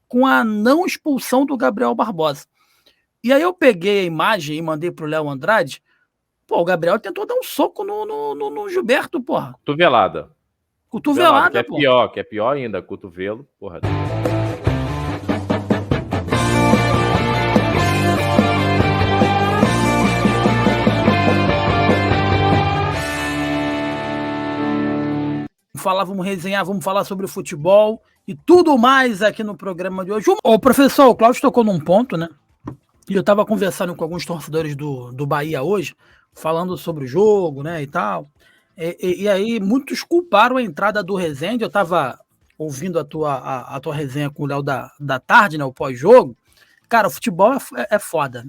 com a não expulsão do Gabriel Barbosa. E aí eu peguei a imagem e mandei pro Léo Andrade. Pô, o Gabriel tentou dar um soco no Gilberto, porra. Cotovelada. Cotovelada, que é pior ainda, cotovelo, porra. Vamos resenhar, vamos falar sobre futebol e tudo mais aqui no programa de hoje. Ô, professor, o Cláudio tocou num ponto, né? E eu tava conversando com alguns torcedores do Bahia hoje, falando sobre o jogo, né, e tal. E aí muitos culparam a entrada do Rezende. Eu tava ouvindo a tua resenha com o Léo da tarde, né, o pós-jogo. Cara, o futebol é foda.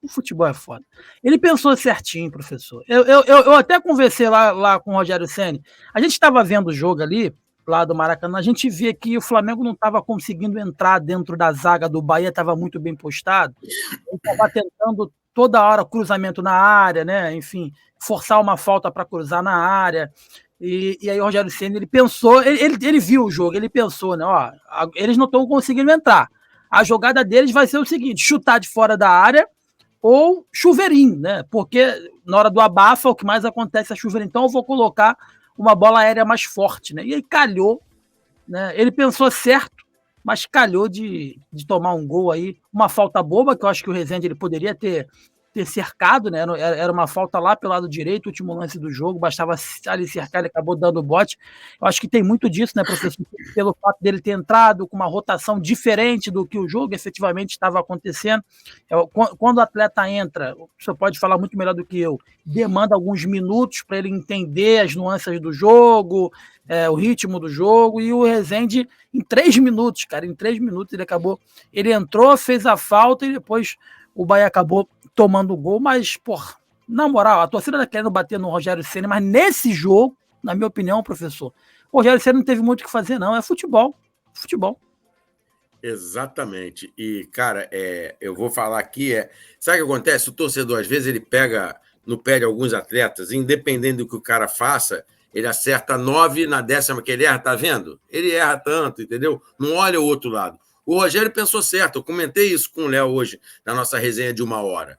O futebol é foda. Ele pensou certinho, professor. Eu até conversei lá com o Rogério Ceni. A gente estava vendo o jogo ali, lá do Maracanã, a gente via que o Flamengo não estava conseguindo entrar dentro da zaga do Bahia, estava muito bem postado. Ele estava tentando toda hora cruzamento na área, né? Enfim, forçar uma falta para cruzar na área. E aí o Rogério Ceni, ele pensou, ele viu o jogo, ele pensou, né? Ó, eles não estão conseguindo entrar. A jogada deles vai ser o seguinte: chutar de fora da área ou chuveirinho, né? Porque na hora do abafa, o que mais acontece é chuveirinho. Então eu vou colocar uma bola aérea mais forte, né? E aí calhou, né? Ele pensou certo, mas calhou de tomar um gol aí, uma falta boba, que eu acho que o Rezende ele poderia ter cercado, né? Era uma falta lá pelo lado direito, último lance do jogo, bastava ali cercar, ele acabou dando bote. Eu acho que tem muito disso, né, professor? Pelo fato dele ter entrado com uma rotação diferente do que o jogo efetivamente estava acontecendo. Quando o atleta entra, você pode falar muito melhor do que eu, demanda alguns minutos para ele entender as nuances do jogo, o ritmo do jogo, e o Rezende, em 3 minutos, cara, em 3 minutos ele entrou, fez a falta e depois o Bahia acabou tomando o gol, mas, porra, na moral, a torcida tá querendo bater no Rogério Ceni, mas nesse jogo, na minha opinião, professor, o Rogério Ceni não teve muito o que fazer, não, é futebol. Exatamente. E, cara, eu vou falar aqui, sabe o que acontece? O torcedor, às vezes, ele pega no pé de alguns atletas, independente do que o cara faça, ele acerta 9 na 10ª que ele erra, tá vendo? Ele erra tanto, entendeu? Não olha o outro lado. O Rogério pensou certo, eu comentei isso com o Léo hoje, na nossa resenha de 1 hora.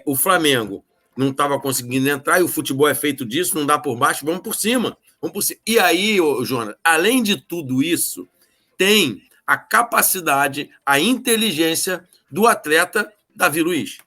O Flamengo não estava conseguindo entrar, e o futebol é feito disso, não dá por baixo, vamos por cima. E aí, Jonas, além de tudo isso, tem a capacidade, a inteligência do atleta Davi Luiz.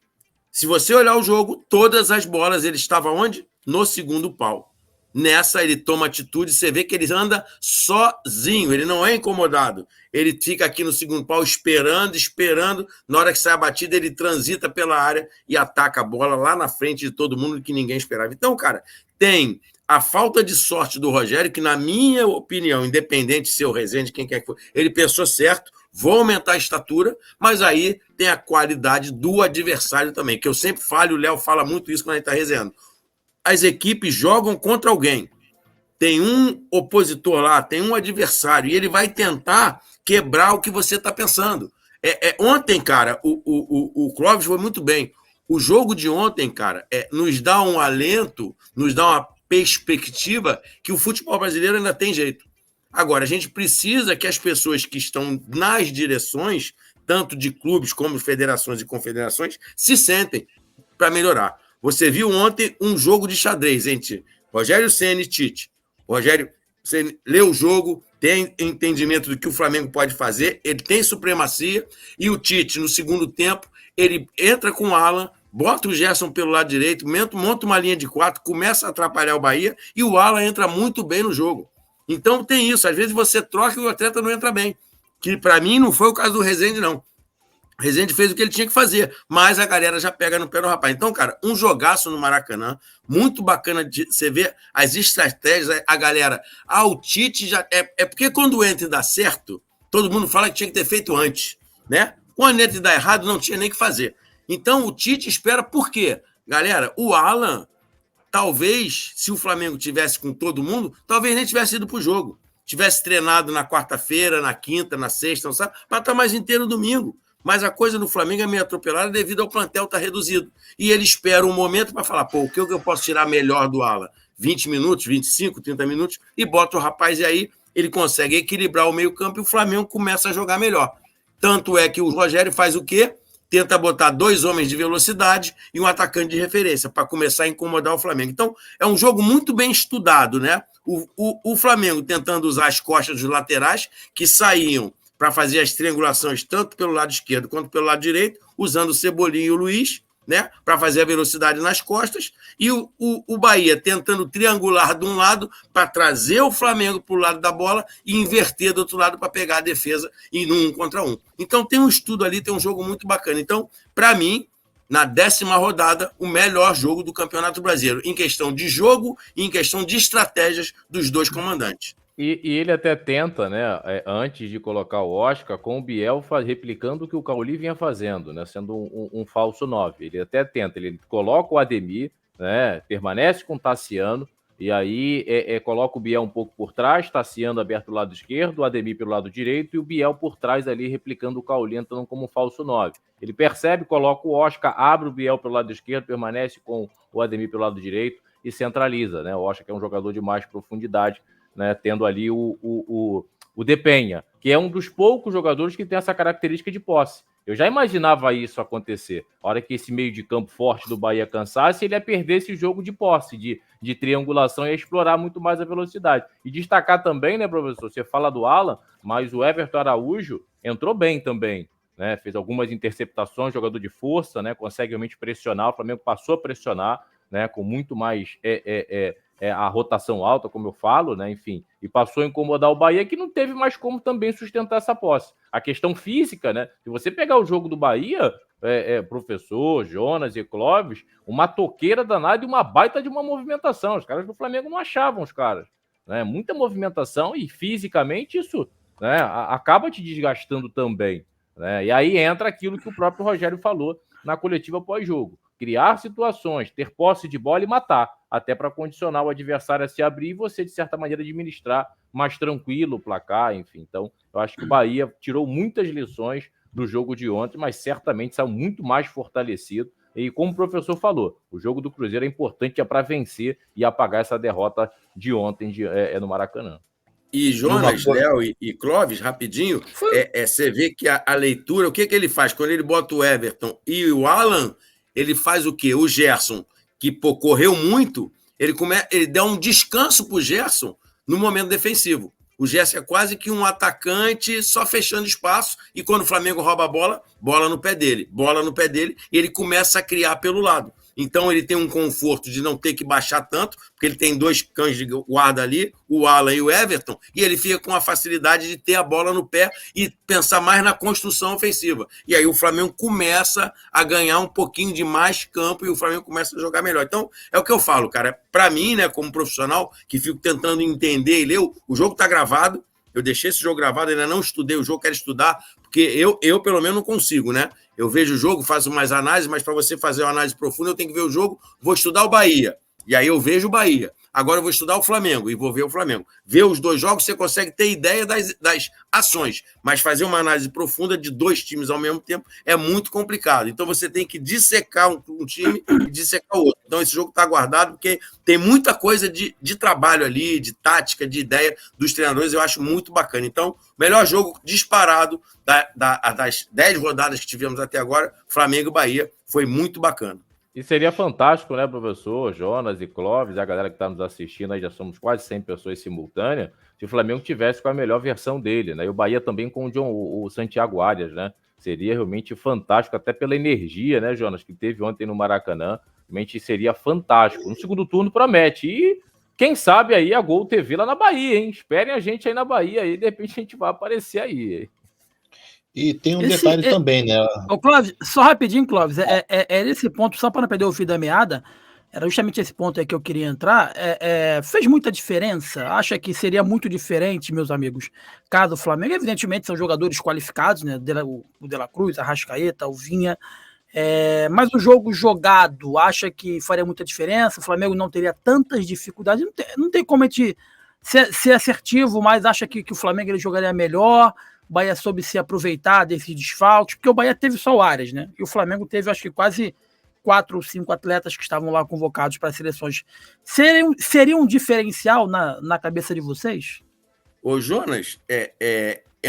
Se você olhar o jogo, todas as bolas, ele estava onde? No segundo pau. Nessa, ele toma atitude, você vê que ele anda sozinho, ele não é incomodado. Ele fica aqui no segundo pau esperando. Na hora que sai a batida, ele transita pela área e ataca a bola lá na frente de todo mundo que ninguém esperava. Então, cara, tem a falta de sorte do Rogério, que, na minha opinião, independente de ser o Rezende, quem quer que for, ele pensou certo, vou aumentar a estatura, mas aí tem a qualidade do adversário também, que eu sempre falo, o Léo fala muito isso quando a gente está resenhando. As equipes jogam contra alguém. Tem um opositor lá, tem um adversário, e ele vai tentar quebrar o que você está pensando. Ontem, cara, o Clóvis foi muito bem. O jogo de ontem, cara, nos dá um alento, nos dá uma perspectiva que o futebol brasileiro ainda tem jeito. Agora, a gente precisa que as pessoas que estão nas direções, tanto de clubes como de federações e confederações, se sentem para melhorar. Você viu ontem um jogo de xadrez entre Rogério Ceni e Tite. O Rogério Ceni lê o jogo, tem entendimento do que o Flamengo pode fazer, ele tem supremacia, e o Tite, no segundo tempo, ele entra com o Alan, bota o Gerson pelo lado direito, monta uma linha de 4, começa a atrapalhar o Bahia, e o Alan entra muito bem no jogo. Então tem isso, às vezes você troca e o atleta não entra bem. Que para mim não foi o caso do Rezende, não. O Rezende fez o que ele tinha que fazer, mas a galera já pega no pé do rapaz. Então, cara, um jogaço no Maracanã, muito bacana de você ver as estratégias, a galera. O Tite já. Porque quando entra e dá certo, todo mundo fala que tinha que ter feito antes, né? Quando entra e dá errado, não tinha nem que fazer. Então, o Tite espera por quê? Galera, o Alan, talvez, se o Flamengo tivesse com todo mundo, talvez nem tivesse ido pro jogo. Tivesse treinado na quarta-feira, na quinta, na sexta, não sabe? Para estar mais inteiro no domingo. Mas a coisa no Flamengo é meio atropelada devido ao plantel estar reduzido. E ele espera um momento para falar, o que eu posso tirar melhor do Alan? 20 minutos, 25, 30 minutos, e bota o rapaz, e aí ele consegue equilibrar o meio-campo e o Flamengo começa a jogar melhor. Tanto é que o Rogério faz o quê? Tenta botar 2 homens de velocidade e um atacante de referência para começar a incomodar o Flamengo. Então, é um jogo muito bem estudado, né? O Flamengo tentando usar as costas dos laterais, que saíam para fazer as triangulações tanto pelo lado esquerdo quanto pelo lado direito, usando o Cebolinha e o Luiz, né, para fazer a velocidade nas costas, e o Bahia tentando triangular de um lado para trazer o Flamengo para o lado da bola e inverter do outro lado para pegar a defesa em 1 contra 1. Então tem um estudo ali, tem um jogo muito bacana. Então, para mim, na 10ª rodada, o melhor jogo do Campeonato Brasileiro, em questão de jogo e em questão de estratégias dos 2 comandantes. E ele até tenta, né, antes de colocar o Oscar, com o Biel replicando o que o Cauli vinha fazendo, né, sendo um falso 9. Ele até tenta, ele coloca o Ademir, né, permanece com o Tassiano, e aí coloca o Biel um pouco por trás, Tassiano aberto do lado esquerdo, o Ademir pelo lado direito, e o Biel por trás ali, replicando o Cauli, entrando como falso 9. Ele percebe, coloca o Oscar, abre o Biel pelo lado esquerdo, permanece com o Ademir pelo lado direito e centraliza, né, o Oscar que é um jogador de mais profundidade, né, tendo ali o Depenha, que é um dos poucos jogadores que tem essa característica de posse. Eu já imaginava isso acontecer. A hora que esse meio de campo forte do Bahia cansasse, ele ia perder esse jogo de posse, de triangulação, e ia explorar muito mais a velocidade. E destacar também, né, professor, você fala do Alan, mas o Everton Araújo entrou bem também, né, fez algumas interceptações, jogador de força, né, consegue realmente pressionar, o Flamengo passou a pressionar, né, com muito mais a rotação alta, como eu falo, né, enfim, e passou a incomodar o Bahia, que não teve mais como também sustentar essa posse. A questão física, né, se você pegar o jogo do Bahia, professor, Jonas e Clóvis, uma toqueira danada e uma baita de uma movimentação. Os caras do Flamengo não achavam os caras, né, muita movimentação e fisicamente isso, né, acaba te desgastando também, né, e aí entra aquilo que o próprio Rogério falou na coletiva pós-jogo. Criar situações, ter posse de bola e matar, até para condicionar o adversário a se abrir e você, de certa maneira, administrar mais tranquilo o placar, enfim. Então, eu acho que o Bahia tirou muitas lições do jogo de ontem, mas certamente saiu muito mais fortalecido. E como o professor falou, o jogo do Cruzeiro é importante para vencer e apagar essa derrota de ontem no Maracanã. E Jonas, Léo e Clóvis, rapidinho, você vê que a leitura, o que ele faz? Quando ele bota o Everton e o Alan, ele faz o quê? O Gerson, que correu muito, ele dá um descanso para o Gerson no momento defensivo. O Gerson é quase que um atacante só fechando espaço e quando o Flamengo rouba a bola no pé dele, e ele começa a criar pelo lado. Então ele tem um conforto de não ter que baixar tanto, porque ele tem 2 cães de guarda ali, o Alan e o Everton, e ele fica com a facilidade de ter a bola no pé e pensar mais na construção ofensiva. E aí o Flamengo começa a ganhar um pouquinho de mais campo e o Flamengo começa a jogar melhor. Então é o que eu falo, cara. Para mim, né, como profissional, que fico tentando entender e ler, o jogo está gravado. Eu deixei esse jogo gravado, ainda não estudei o jogo, quero estudar, porque eu pelo menos não consigo, né? Eu vejo o jogo, faço mais análise, mas para você fazer uma análise profunda, eu tenho que ver o jogo, vou estudar o Bahia. E aí eu vejo o Bahia. Agora eu vou estudar o Flamengo e vou ver o Flamengo. Ver os 2 jogos, você consegue ter ideia das ações, mas fazer uma análise profunda de 2 times ao mesmo tempo é muito complicado. Então você tem que dissecar um time e dissecar o outro. Então esse jogo está guardado porque tem muita coisa de trabalho ali, de tática, de ideia dos treinadores, eu acho muito bacana. Então, melhor jogo disparado das 10 rodadas que tivemos até agora, Flamengo e Bahia, foi muito bacana. E seria fantástico, né, professor, Jonas e Clóvis, a galera que está nos assistindo, aí já somos quase 100 pessoas simultâneas, se o Flamengo tivesse com a melhor versão dele, né, e o Bahia também com o Santiago Arias, né, seria realmente fantástico, até pela energia, né, Jonas, que teve ontem no Maracanã, realmente seria fantástico. No segundo turno promete, e quem sabe aí a Gol TV lá na Bahia, hein, esperem a gente aí na Bahia, aí de repente a gente vai aparecer aí. E tem um detalhe também, né? Ô, Clóvis, só rapidinho, Clóvis, esse ponto, só para não perder o fio da meada, era justamente esse ponto aí que eu queria entrar, fez muita diferença? Acha que seria muito diferente, meus amigos, caso o Flamengo, evidentemente são jogadores qualificados, né, o De La Cruz, a Arrascaeta, o Vinha, mas o jogo jogado, acha que faria muita diferença? O Flamengo não teria tantas dificuldades? Não tem como a gente ser assertivo, mas acha que o Flamengo ele jogaria melhor? O Bahia soube se aproveitar desses desfalques, porque o Bahia teve só o Arias, né? E o Flamengo teve, acho que quase 4 ou 5 atletas que estavam lá convocados para as seleções. Seria um diferencial na cabeça de vocês? Ô Jonas,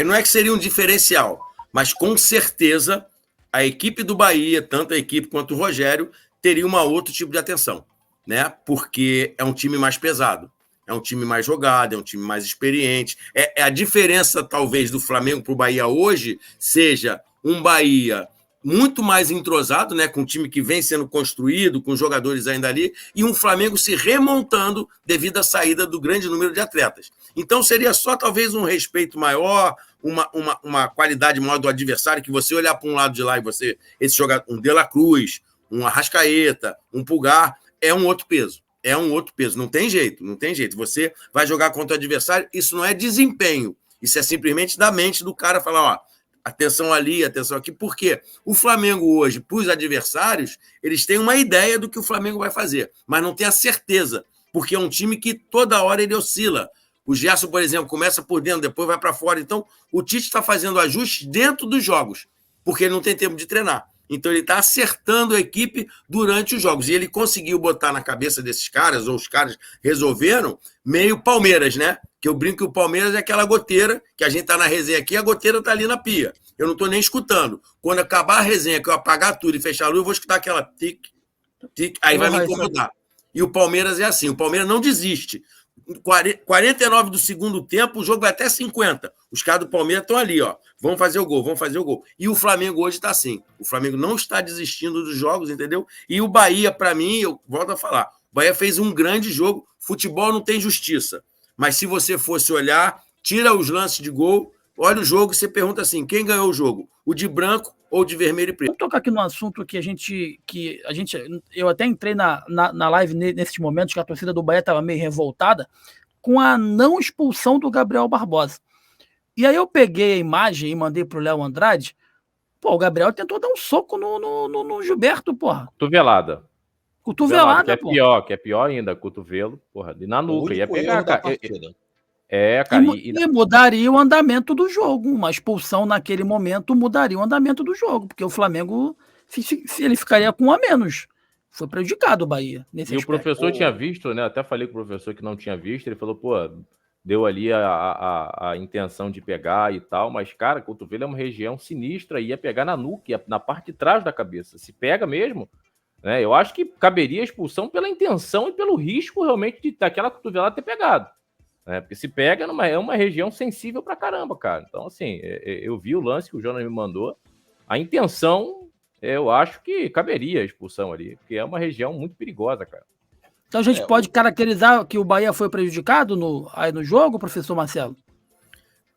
não é que seria um diferencial, mas com certeza a equipe do Bahia, tanto a equipe quanto o Rogério, teria um outro tipo de atenção, né? Porque é um time mais pesado, é um time mais jogado, é um time mais experiente. A diferença, talvez, do Flamengo para o Bahia hoje seja um Bahia muito mais entrosado, né, com um time que vem sendo construído, com jogadores ainda ali, e um Flamengo se remontando devido à saída do grande número de atletas. Então seria só talvez um respeito maior, uma qualidade maior do adversário, que você olhar para um lado de lá e você, esse jogador, um De La Cruz, um Arrascaeta, um Pulgar, é um outro peso. É um outro peso. Não tem jeito, não tem jeito. Você vai jogar contra o adversário, isso não é desempenho. Isso é simplesmente da mente do cara falar, ó, atenção ali, atenção aqui. Por quê? O Flamengo hoje, para os adversários, eles têm uma ideia do que o Flamengo vai fazer, mas não tem a certeza, porque é um time que toda hora ele oscila. O Gerson, por exemplo, começa por dentro, depois vai para fora. Então, o Tite está fazendo ajustes dentro dos jogos, porque ele não tem tempo de treinar. Então, ele está acertando a equipe durante os jogos. E ele conseguiu botar na cabeça desses caras, ou os caras resolveram, meio Palmeiras, né? Que eu brinco que o Palmeiras é aquela goteira, que a gente está na resenha aqui, a goteira está ali na pia. Eu não estou nem escutando. Quando acabar a resenha, que eu apagar tudo e fechar a luz, eu vou escutar aquela tic, tic, aí vai me incomodar. E o Palmeiras é assim, o Palmeiras não desiste. 49 do segundo tempo, o jogo vai até 50. Os caras do Palmeiras estão ali, ó. Vamos fazer o gol, vamos fazer o gol. E o Flamengo hoje está assim. O Flamengo não está desistindo dos jogos, entendeu? E o Bahia, para mim, eu volto a falar, o Bahia fez um grande jogo. Futebol não tem justiça. Mas se você fosse olhar, tira os lances de gol, olha o jogo e você pergunta assim, quem ganhou o jogo? O de branco ou de vermelho e preto? Vou tocar aqui no assunto que eu até entrei na live nesses momentos que a torcida do Bahia estava meio revoltada com a não expulsão do Gabriel Barbosa. E aí eu peguei a imagem e mandei pro Léo Andrade. Pô, o Gabriel tentou dar um soco no Gilberto, porra. Cotovelada. Cotovelada, porra. Que é pior ainda, cotovelo, porra, na nuca. Ia pegar, cara. Cara. E mudaria o andamento do jogo. Uma expulsão naquele momento mudaria o andamento do jogo, porque o Flamengo ele ficaria com um a menos. Foi prejudicado o Bahia nesse aspecto. O professor tinha visto, né? Até falei com o professor que não tinha visto. Ele falou, pô, deu ali a intenção de pegar e tal, mas, cara, cotovelo é uma região sinistra, ia pegar na nuca, na parte de trás da cabeça. Se pega mesmo, né? Eu acho que caberia a expulsão pela intenção e pelo risco realmente de daquela cotovelada ter pegado. Porque se pega, é uma região sensível pra caramba, cara. Então, assim, eu vi o lance que o Jonas me mandou. A intenção, eu acho que caberia a expulsão ali, porque é uma região muito perigosa, cara. Então a gente pode caracterizar que o Bahia foi prejudicado aí no jogo, professor Marcelo?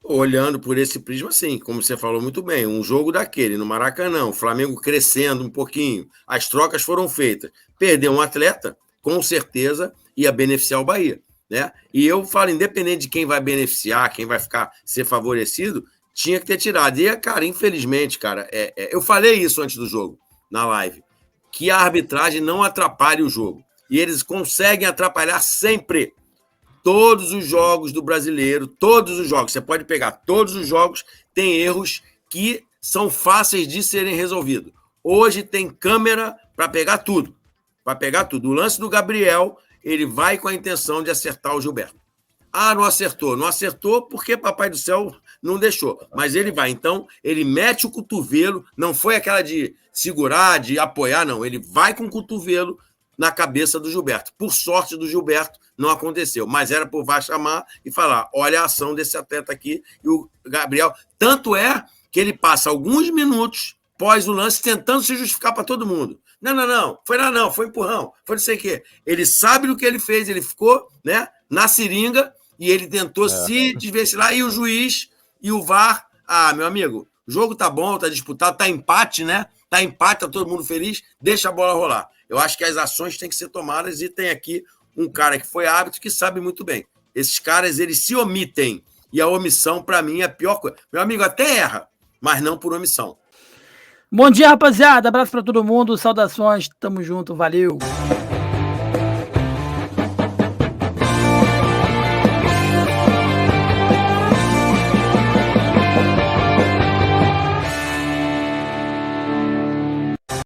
Olhando por esse prisma, sim, como você falou muito bem, um jogo daquele, no Maracanã, o Flamengo crescendo um pouquinho, as trocas foram feitas. Perder um atleta, com certeza, ia beneficiar o Bahia. Né? E eu falo, independente de quem vai beneficiar, quem vai ser favorecido, tinha que ter tirado. E, cara, infelizmente, cara, eu falei isso antes do jogo, na live, que a arbitragem não atrapalhe o jogo. E eles conseguem atrapalhar sempre. Todos os jogos do brasileiro, todos os jogos, você pode pegar todos os jogos, tem erros que são fáceis de serem resolvidos. Hoje tem câmera para pegar tudo. Para pegar tudo. O lance do Gabriel, ele vai com a intenção de acertar o Gilberto. Ah, não acertou. Não acertou porque Papai do Céu não deixou. Mas ele vai. Então, ele mete o cotovelo. Não foi aquela de segurar, de apoiar, não. Ele vai com o cotovelo na cabeça do Gilberto. Por sorte do Gilberto, não aconteceu. Mas era por vai chamar e falar, olha a ação desse atleta aqui. E o Gabriel... Tanto é que ele passa alguns minutos pós o lance tentando se justificar para todo mundo. Não. Foi empurrão. Foi não sei o quê. Ele sabe o que ele fez. Ele ficou, né, na seringa e ele tentou se desvencilhar. E o juiz e o VAR... Ah, meu amigo, o jogo tá bom, tá disputado, tá empate, né? Tá empate, tá todo mundo feliz. Deixa a bola rolar. Eu acho que as ações têm que ser tomadas e tem aqui um cara que foi árbitro que sabe muito bem. Esses caras, eles se omitem. E a omissão, para mim, é a pior coisa. Meu amigo até erra, mas não por omissão. Bom dia, rapaziada. Abraço para todo mundo. Saudações. Tamo junto. Valeu.